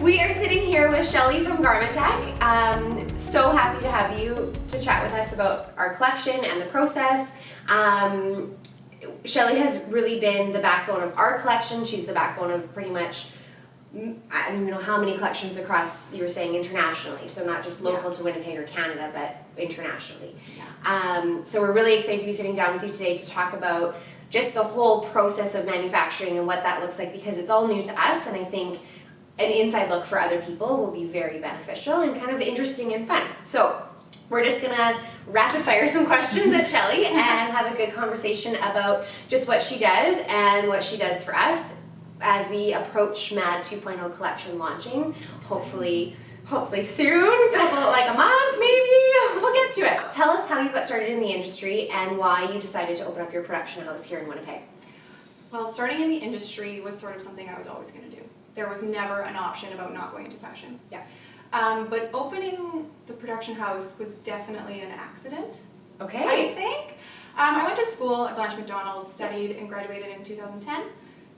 We are sitting here with Shelley from Garment Tech. So happy to have you to chat with us about our collection and the process. Shelley has really been the backbone of our collection. She's the backbone of pretty much, I don't even know how many collections across, you were saying, internationally. So not just local to Winnipeg or Canada, but internationally. Yeah. So we're really excited to be sitting down with you today to talk about just the whole process of manufacturing and what that looks like, because it's all new to us, and I think an inside look for other people will be very beneficial and kind of interesting and fun. So we're just gonna rapid fire some questions at Shelley and have a good conversation about just what she does and what she does for us as we approach MAD 2.0 collection launching, hopefully soon, like a month maybe, we'll get to it. Tell us how you got started in the industry and why you decided to open up your production house here in Winnipeg. Well, starting in the industry was sort of something I was always going to do. There was never an option about not going into fashion. Yeah. But opening the production house was definitely an accident. Okay. I think. I went to school at Blanche Macdonald, studied and graduated in 2010.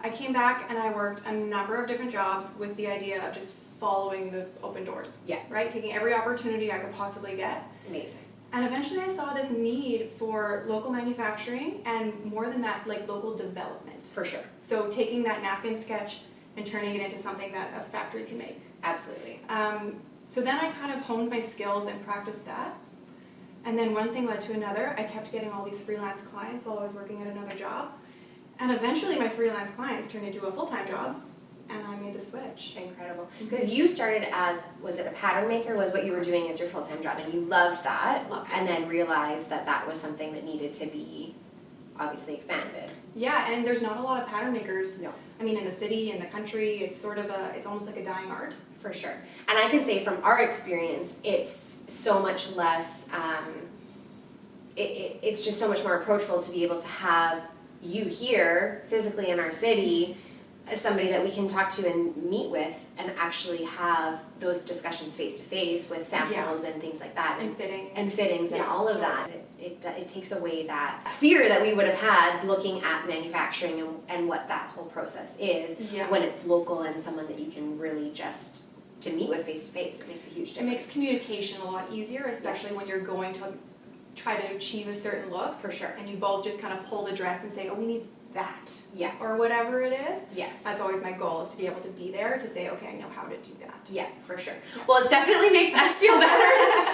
I came back and I worked a number of different jobs with the idea of just following the open doors. Yeah. Right? Taking every opportunity I could possibly get. Amazing. And eventually I saw this need for local manufacturing and, more than that, like local development. For sure. So taking that napkin sketch and turning it into something that a factory can make. Absolutely. So then I kind of honed my skills and practiced that. And then one thing led to another. I kept getting all these freelance clients while I was working at another job. And eventually my freelance clients turned into a full-time job, and I made the switch. Incredible. Because you started as, was it a pattern maker, was what you were doing as your full-time job, and you loved that, and then realized that that was something that needed to be obviously expanded. Yeah, and there's not a lot of pattern makers. No. I mean, in the city, in the country, it's sort of it's almost like a dying art. For sure. And I can say from our experience, it's so much less, it's just so much more approachable to be able to have you here physically in our city as somebody that we can talk to and meet with and actually have those discussions face to face with samples and things like that. And fittings. And fittings and all of that. It takes away that fear that we would have had looking at manufacturing and what that whole process is when it's local and someone that you can really just to meet with face to face. It makes a huge difference. It makes communication a lot easier, especially when you're going to try to achieve a certain look. For sure. And you both just kind of pull the dress and say, oh, we need that. Yeah. Or whatever it is. Yes. That's always my goal, is to be able to be there to say, okay, I know how to do that. Yeah, for sure. Yeah. Well, it definitely makes us feel better.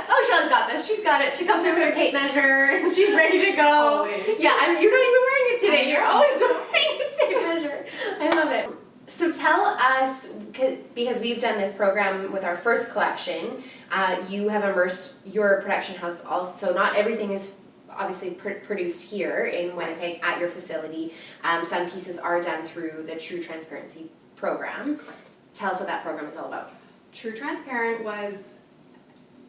Oh, Shelley's got this. She's got it. She comes in with her tape measure and she's ready to go. Always. Yeah, I mean, you're not even wearing it today. You're always wearing the tape measure. I love it. So tell us, because we've done this program with our first collection, you have immersed your production house also. Not everything is obviously produced here in Winnipeg at your facility. Some pieces are done through the True Transparency program. Correct. Tell us what that program is all about. True Transparent was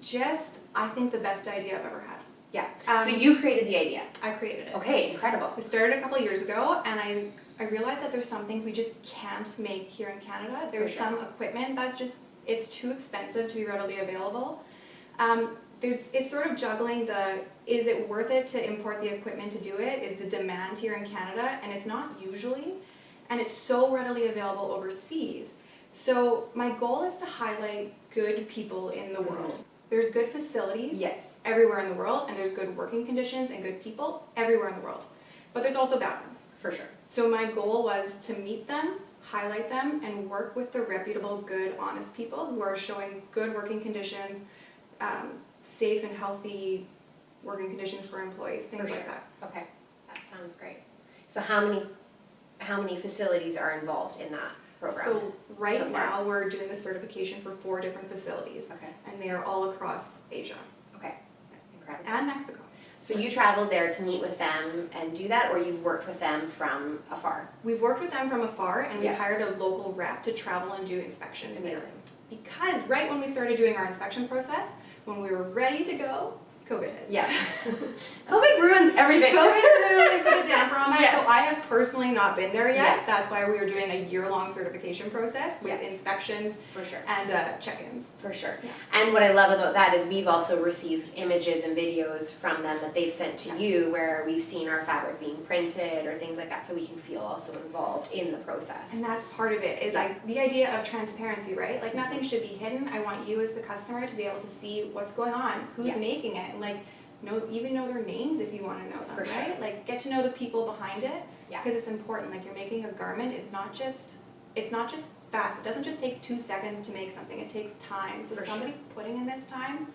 just, I think, the best idea I've ever had. Yeah. So you created the idea. I created it. Okay, incredible. It started a couple years ago, and I realized that there's some things we just can't make here in Canada. There's some equipment that's just, it's too expensive to be readily available. It's sort of juggling is it worth it to import the equipment to do it? Is the demand here in Canada? And it's not usually. And it's so readily available overseas. So my goal is to highlight good people in the world. There's good facilities everywhere in the world, and there's good working conditions and good people everywhere in the world. But there's also bad ones. For sure. So my goal was to meet them, highlight them, and work with the reputable, good, honest people who are showing good working conditions, safe and healthy working conditions for employees, things like that. Okay, that sounds great. So how many facilities are involved in that program? So right now we're doing the certification for 4 different facilities. Okay. And they are all across Asia. Okay, incredible. And Mexico. So you traveled there to meet with them and do that, or you've worked with them from afar? We've worked with them from afar, and we hired a local rep to travel and do inspections there. Because right when we started doing our inspection process, when we were ready to go, COVID hit. Yeah. COVID ruins everything. COVID really put a damper on that, so I have personally not been there yet. Yeah. That's why we are doing a year-long certification process with Yes. inspections For sure. and check-ins. For sure. Yeah. And what I love about that is we've also received images and videos from them that they've sent to you where we've seen our fabric being printed or things like that, so we can feel also involved in the process. And that's part of it, is the idea of transparency, right? Like nothing should be hidden. I want you as the customer to be able to see what's going on, who's making it, and like even know their names if you want to know them, For right? sure. Like get to know the people behind it, Yeah. because it's important. Like you're making a garment, it's not just fast. It doesn't just take 2 seconds to make something. It takes time. So For somebody's putting in this time,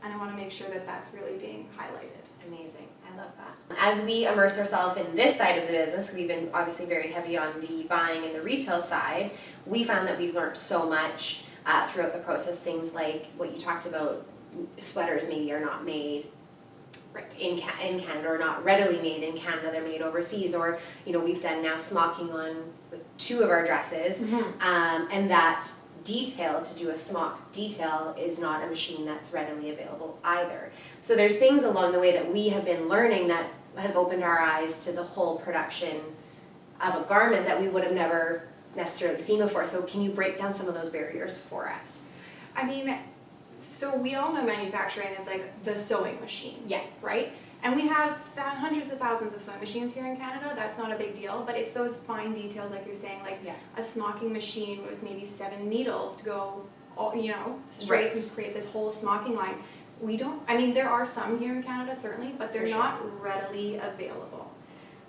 and I want to make sure that that's really being highlighted. Amazing. I love that. As we immerse ourselves in this side of the business, we've been obviously very heavy on the buying and the retail side. We found that we've learned so much throughout the process. Things like what you talked about, sweaters maybe are not made in Canada, or not readily made in Canada. They're made overseas, or we've done now smocking on 2 of our dresses, and that detail, to do a smock detail, is not a machine that's readily available either. So there's things along the way that we have been learning that have opened our eyes to the whole production of a garment that we would have never necessarily seen before. So can you break down some of those barriers for us? I mean, so we all know manufacturing is like the sewing machine, right? And we have hundreds of thousands of sewing machines here in Canada. That's not a big deal, but it's those fine details, like you're saying, like a smocking machine with maybe 7 needles to go, straight and create this whole smocking line. There are some here in Canada, certainly, but they're not readily available.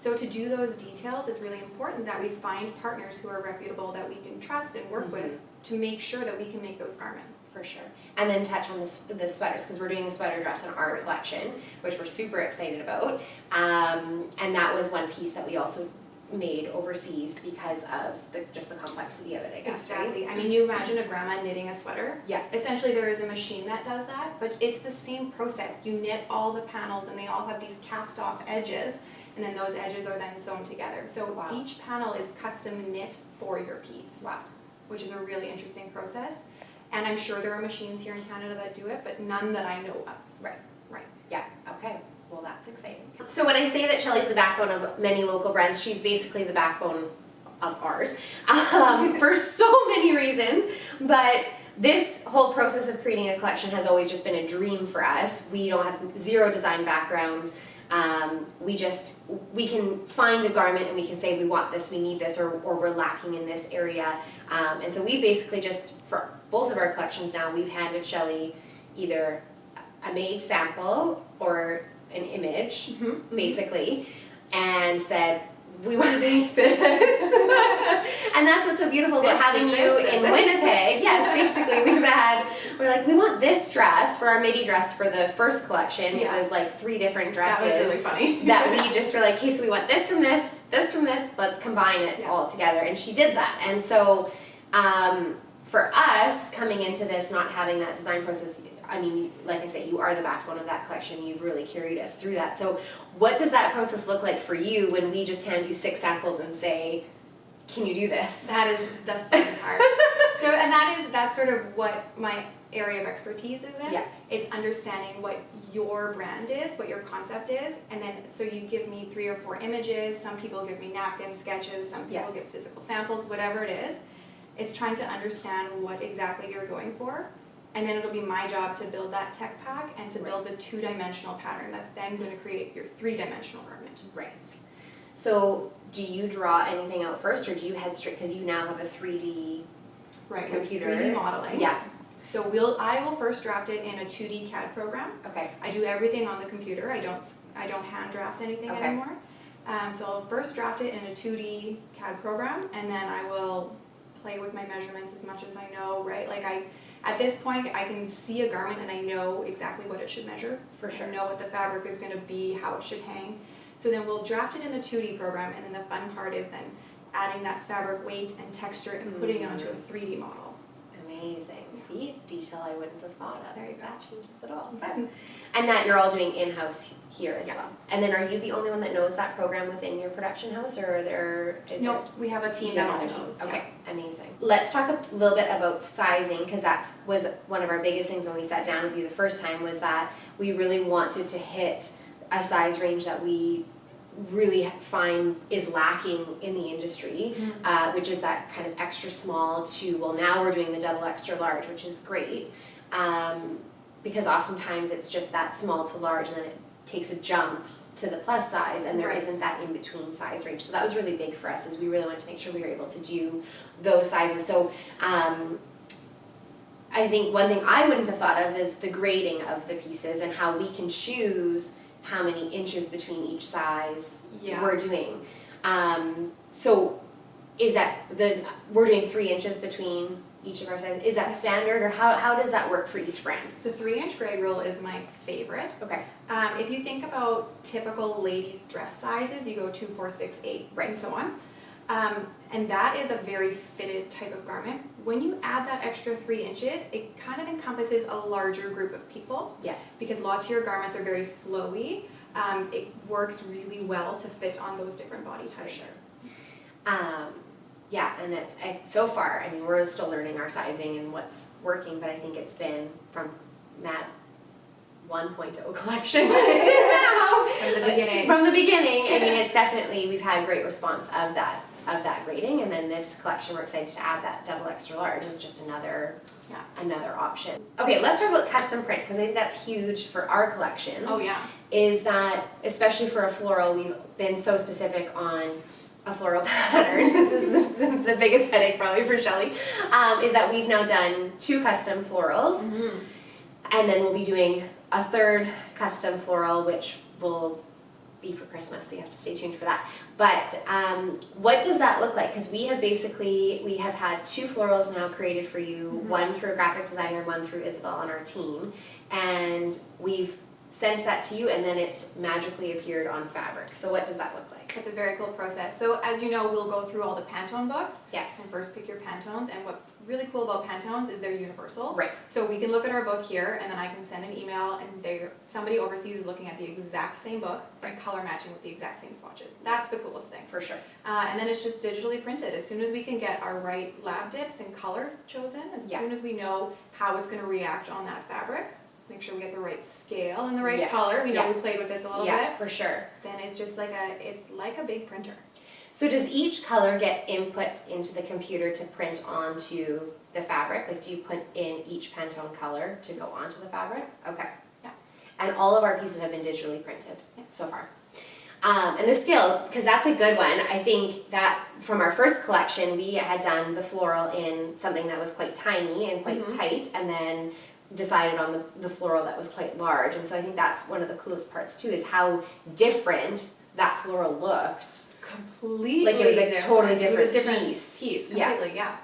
So to do those details, it's really important that we find partners who are reputable, that we can trust and work with, to make sure that we can make those garments. For sure. And then touch on the sweaters, because we're doing a sweater dress in our collection, which we're super excited about. And that was one piece that we also made overseas because of just the complexity of it, I guess. Exactly. Right? I mean, you imagine a grandma knitting a sweater. Yeah. Essentially, there is a machine that does that, but it's the same process. You knit all the panels, and they all have these cast-off edges, and then those edges are then sewn together. So each panel is custom knit for your piece. Wow. Which is a really interesting process. And I'm sure there are machines here in Canada that do it, but none that I know of. Right. Right. Yeah. Okay. Well, that's exciting. So when I say that Shelley's the backbone of many local brands, she's basically the backbone of ours for so many reasons. But this whole process of creating a collection has always just been a dream for us. We don't have zero design background. We can find a garment and we can say we want this, we need this, or we're lacking in this area. And so we basically just, for both of our collections now, we've handed Shelley either a made sample or an image, basically, and said, we want to make this. And that's what's so beautiful about having you in Winnipeg. Yes, basically we're like, we want this dress for our midi dress for the first collection. It was like 3 different dresses. That was really funny. That we just were like, okay, so we want this from this from this, let's combine it all together. And she did that. And so for us, coming into this, not having that design process, I mean, like I said, you are the backbone of that collection. You've really carried us through that. So what does that process look like for you when we just hand you 6 samples and say, can you do this? That is the fun part. And that's sort of what my area of expertise is in. Yeah. It's understanding what your brand is, what your concept is, and then so you give me 3 or 4 images. Some people give me napkins, sketches, some people give physical samples, whatever it is. It's trying to understand what exactly you're going for. And then it'll be my job to build that tech pack and to build the 2-dimensional pattern that's then going to create your 3-dimensional garment. Right. So do you draw anything out first, or do you head straight, because you now have a 3D computer? 3D modeling. Yeah. So I will first draft it in a 2D CAD program. Okay. I do everything on the computer. I don't hand draft anything anymore. So I'll first draft it in a 2D CAD program, and then I will play with my measurements as much as I know, right? At this point, I can see a garment and I know exactly what it should measure. For sure. I know what the fabric is going to be, how it should hang. So then we'll draft it in the 2D program, and then the fun part is then adding that fabric weight and texture and putting it onto a 3D model. Amazing. See, detail I wouldn't have thought of. There you go. That changes it all. And that you're all doing in-house here as well. And then are you the only one that knows that program within your production house, or We have a team that all knows. Okay, amazing. Let's talk a little bit about sizing, because that was one of our biggest things when we sat down with you the first time, was that we really wanted to hit a size range that we really find is lacking in the industry, which is that kind of extra small to, well, now we're doing the double extra large, which is great, because oftentimes it's just that small to large, and then it takes a jump to the plus size, and there isn't that in between size range. So that was really big for us, is we really wanted to make sure we were able to do those sizes. So I think one thing I wouldn't have thought of is the grading of the pieces and how we can choose how many inches between each size we're doing. So is that we're doing 3 inches between each of our sizes? Is that standard, or how does that work for each brand? The 3-inch grade rule is my favorite. Okay. If you think about typical ladies' dress sizes, you go 2, 4, 6, 8, and so on. And that is a very fitted type of garment. When you add that extra 3 inches, it kind of encompasses a larger group of people. Yeah. Because lots of your garments are very flowy. It works really well to fit on those different body types. For sure. Yeah, and so far, I mean, we're still learning our sizing and what's working, but I think it's been from Matt 1.0 collection to now. From the beginning. From the beginning, I mean, it's definitely, we've had great response of that grading, and then this collection, we're excited to add that double extra large is just another option. Okay, let's talk about custom print, because I think that's huge for our collections. Oh yeah. Is that, especially for a floral, we've been so specific on a floral pattern. This is the biggest headache probably for Shelley, is that we've now done 2 custom florals, and then we'll be doing a 3rd custom floral, which will be for Christmas, so you have to stay tuned for that. But what does that look like? Because we have had 2 florals now created for you, one through a graphic designer, one through Isabel on our team, and we've sent that to you, and then it's magically appeared on fabric. So what does that look like? It's a very cool process. So as you know, we'll go through all the Pantone books. Yes. And first pick your Pantones, and what's really cool about Pantones is they're universal. Right. So we can look at our book here, and then I can send an email, and somebody overseas is looking at the exact same book and color matching with the exact same swatches. That's the coolest thing. For sure. And then it's just digitally printed. As soon as we can get our right lab dips and colors chosen, as soon as we know how it's going to react on that fabric, make sure we get the right scale and the right color. We know we played with this a little bit. Yeah, for sure. Then it's just like a big printer. So does each color get input into the computer to print onto the fabric? Like, do you put in each Pantone color to go onto the fabric? Okay. Yeah. And all of our pieces have been digitally printed so far. And the scale, because that's a good one. I think that from our first collection, we had done the floral in something that was quite tiny and quite tight, and then decided on the floral that was quite large. And so I think that's one of the coolest parts too, is how different that floral looked. Completely like it was a totally different, piece completely. Yeah.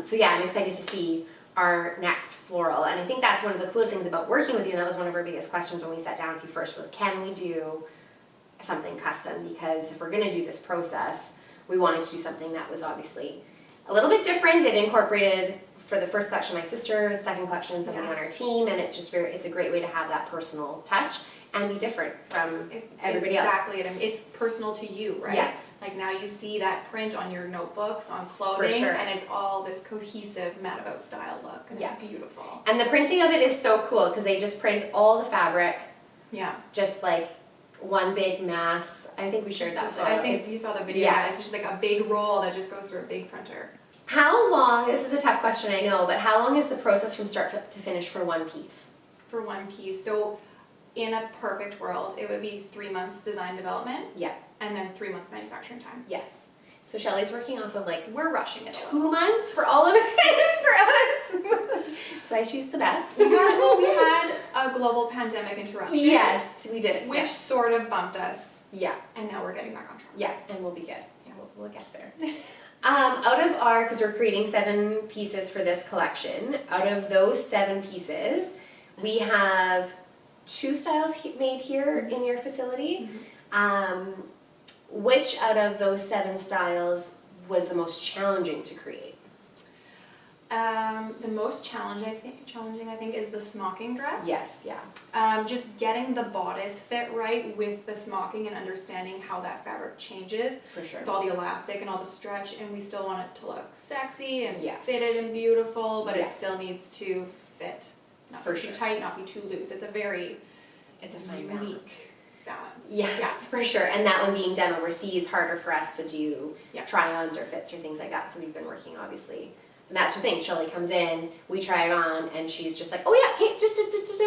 So yeah, I'm excited to see our next floral, and I think that's one of the coolest things about working with you, and that was one of our biggest questions when we sat down with you first, was can we do something custom? Because if we're going to do this process, we wanted to do something that was obviously a little bit different. It incorporated, for the first collection, my sister, the second collection, somebody on our team, and it's just it's a great way to have that personal touch and be different from everybody else. Exactly, it's personal to you, right? Yeah. Like now you see that print on your notebooks, on clothing, For sure. and it's all this cohesive Mad About style look, and it's beautiful. And the printing of it is so cool, because they just print all the fabric, just like one big mass. I think we shared that photo. I think you saw the video. Yeah. It's just like a big roll that just goes through a big printer. How long, this is a tough question, I know, but how long is the process from start to finish for one piece? For one piece. So in a perfect world, it would be 3 months design development. Yeah. And then 3 months manufacturing time. Yes. So Shelley's working off of like, we're rushing it. 2 months for all of it for us. That's why she's the best. We had a global pandemic interruption. Yes, we did. Which sort of bumped us. Yeah. And now we're getting back on track. Yeah, and we'll be good. Yeah, we'll get there. Out of our, because we're creating 7 pieces for this collection, out of those 7 pieces, we have 2 styles made here in your facility. Which out of those 7 styles was the most challenging to create? The most challenging I think is the smocking dress. Yes, yeah. Just getting the bodice fit right with the smocking and understanding how that fabric changes. For sure. With all the elastic and all the stretch, and we still want it to look sexy and Yes. fitted and beautiful, but it still needs to fit. Not For be sure. too tight, not be too loose. It's a It's a fine balance. unique that one. Yes, Yeah. for sure. And that one being done overseas, harder for us to do Yeah. try-ons or fits or things like that. So we've been working, obviously. And that's the thing. Shelley comes in, we try it on, and she's just like, "Oh yeah, okay,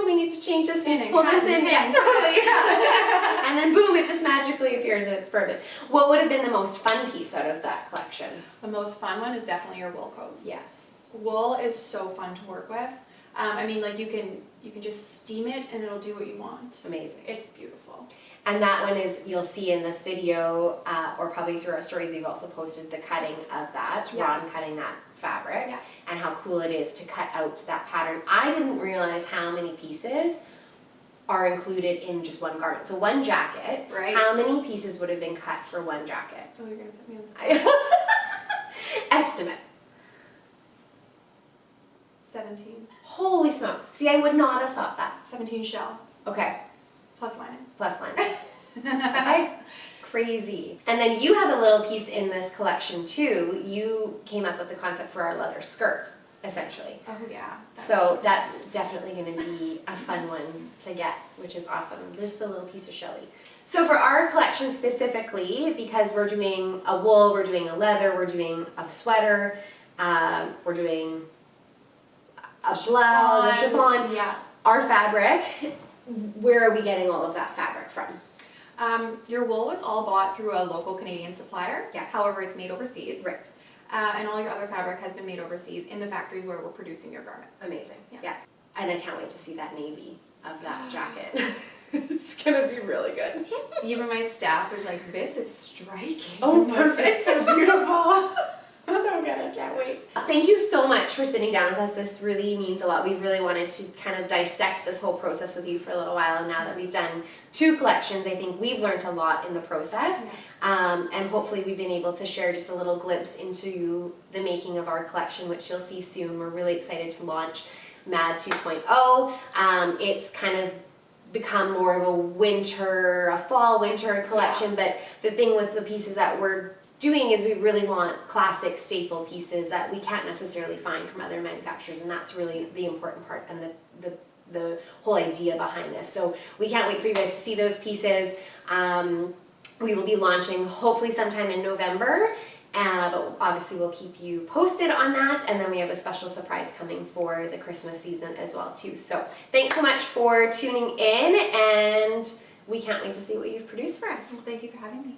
we need to change this, we need to pull this in." Yeah, totally. Yeah. And then boom, it just magically appears and it's perfect. What would have been the most fun piece out of that collection? The most fun one is definitely your wool coats. Yes. Wool is so fun to work with. I mean, like you can just steam it and it'll do what you want. Amazing. It's beautiful. And that one is, you'll see in this video, or probably through our stories, we've also posted the cutting of that, Yeah. Ron cutting that fabric, Yeah. and how cool it is to cut out that pattern. I didn't realize how many pieces are included in just one garment. So one jacket, Right. how many pieces would have been cut for one jacket? Oh, you're gonna put me on Estimate. 17. Holy smokes. See, I would not have thought that. 17 shell Okay, plus lining. plus line. Okay. Crazy. And then you have a little piece in this collection too. You came up with the concept for our leather skirt, essentially. Oh yeah. So that's definitely going to be a fun one to get, which is awesome. Just a little piece of Shelley. So for our collection specifically, because we're doing a wool, we're doing a leather, we're doing a sweater, we're doing a blouse, a chiffon, Yeah. our fabric, where are we getting all of that fabric from? Your wool was all bought through a local Canadian supplier. Yeah. However, it's made overseas. Right. And all your other fabric has been made overseas in the factories where we're producing your garments. Amazing. Yeah. Yeah. And I can't wait to see that navy of that jacket. It's gonna be really good. Even my staff was like, "This is striking." Oh, I'm like, perfect. "It's so beautiful." So good, I can't wait. Thank you so much for sitting down with us. This really means a lot. We've really wanted to kind of dissect this whole process with you for a little while, and now that we've done 2 collections, I think we've learned a lot in the process. And hopefully we've been able to share just a little glimpse into the making of our collection, which you'll see soon. We're really excited to launch MAD 2.0. It's kind of become more of a fall-winter collection, but the thing with the pieces that we're doing is we really want classic staple pieces that we can't necessarily find from other manufacturers, and that's really the important part and the whole idea behind this. So we can't wait for you guys to see those pieces. We will be launching hopefully sometime in November, but obviously we'll keep you posted on that, and then we have a special surprise coming for the Christmas season as well too. So thanks so much for tuning in, and we can't wait to see what you've produced for us. Well, thank you for having me.